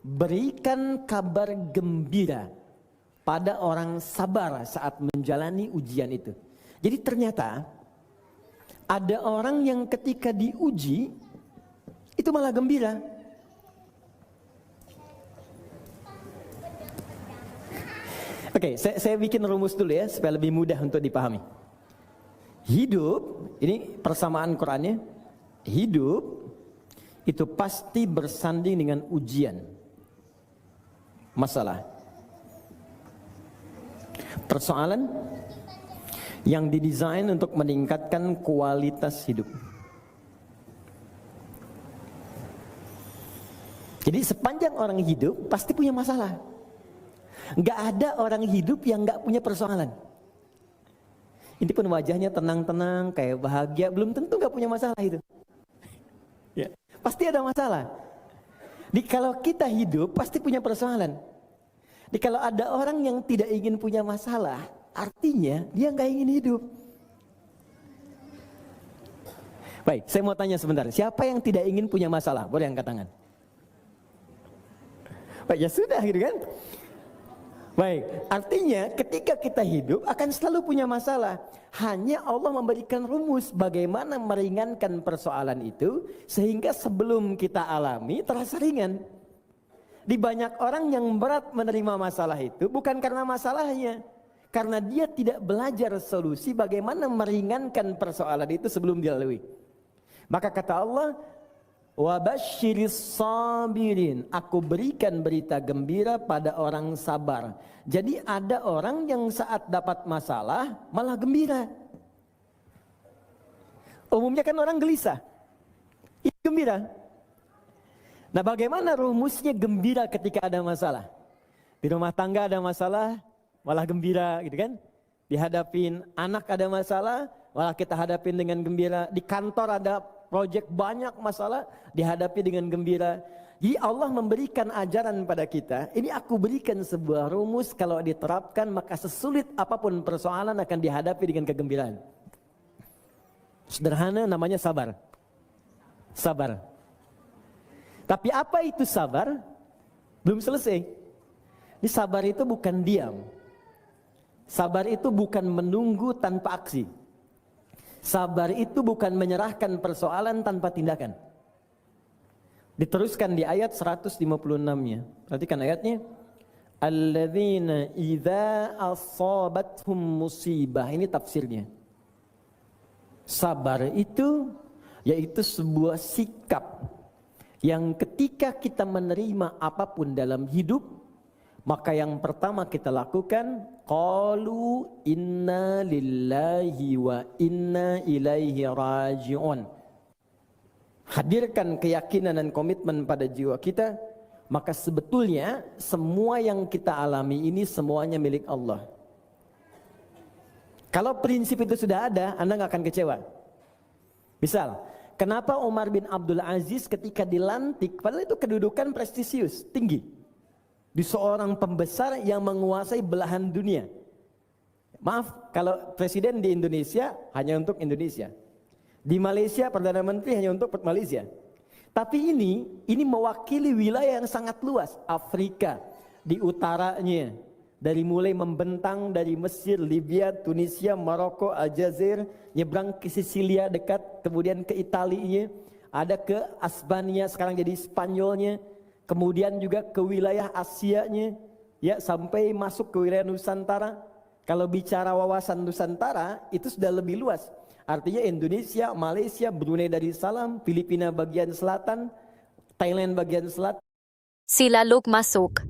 berikan kabar gembira pada orang sabar saat menjalani ujian itu. Jadi ternyata ada orang yang ketika diuji itu malah gembira. Oke, saya bikin rumus dulu ya supaya lebih mudah untuk dipahami. Hidup, ini persamaan Qur'annya, hidup itu pasti bersanding dengan ujian, masalah, persoalan yang didesain untuk meningkatkan kualitas hidup. Jadi sepanjang orang hidup pasti punya masalah. Nggak ada orang hidup yang nggak punya persoalan. Ini pun wajahnya tenang-tenang, kayak bahagia, belum tentu nggak punya masalah itu. Ya, pasti ada masalah. Kalau kita hidup pasti punya persoalan. Kalau ada orang yang tidak ingin punya masalah, artinya dia nggak ingin hidup. Baik, saya mau tanya sebentar. Siapa yang tidak ingin punya masalah? Boleh angkat tangan. Baik, ya sudah gitu kan. Baik, artinya ketika kita hidup akan selalu punya masalah. Hanya Allah memberikan rumus bagaimana meringankan persoalan itu sehingga sebelum kita alami terasa ringan. Di banyak orang yang berat menerima masalah itu bukan karena masalahnya, karena dia tidak belajar solusi bagaimana meringankan persoalan itu sebelum dilalui. Maka kata Allah, wabasyiris sabirin, aku berikan berita gembira pada orang sabar. Jadi ada orang yang saat dapat masalah malah gembira. Umumnya kan orang gelisah, ini gembira. Nah, bagaimana rumusnya gembira ketika ada masalah? Di rumah tangga ada masalah malah gembira gitu kan. Dihadapin anak ada masalah malah kita hadapin dengan gembira. Di kantor ada proyek banyak masalah dihadapi dengan gembira. Jadi Allah memberikan ajaran pada kita. Ini aku berikan sebuah rumus, kalau diterapkan maka sesulit apapun persoalan akan dihadapi dengan kegembiraan. Sederhana, namanya sabar. Sabar. Tapi apa itu sabar? Belum selesai. Ini sabar itu bukan diam. Sabar itu bukan menunggu tanpa aksi. Sabar itu bukan menyerahkan persoalan tanpa tindakan. Diteruskan di ayat 156-nya. Perhatikan ayatnya. Alladzina idza asabathum musibah. Ini tafsirnya. Sabar itu yaitu sebuah sikap yang ketika kita menerima apapun dalam hidup, maka yang pertama kita lakukan, qalu inna lillahi wa inna ilaihi raji'un. Hadirkan keyakinan dan komitmen pada jiwa kita, maka sebetulnya semua yang kita alami ini semuanya milik Allah. Kalau prinsip itu sudah ada, Anda nggak akan kecewa. Misal, kenapa Umar bin Abdul Aziz ketika dilantik, padahal itu kedudukan prestisius, tinggi, di seorang pembesar yang menguasai belahan dunia. Maaf, kalau presiden di Indonesia hanya untuk Indonesia. Di Malaysia Perdana Menteri hanya untuk Malaysia. Tapi ini mewakili wilayah yang sangat luas. Afrika di utaranya, dari mulai membentang dari Mesir, Libya, Tunisia, Maroko, Aljazair, nyebrang ke Sisilia dekat, kemudian ke Italinya, ada ke Asbania sekarang jadi Spanyolnya, kemudian juga ke wilayah Asianya, ya, sampai masuk ke wilayah Nusantara. Kalau bicara wawasan Nusantara itu sudah lebih luas. Artinya Indonesia, Malaysia, Brunei Darussalam, Filipina bagian selatan, Thailand bagian selatan. Sila Lok masuk.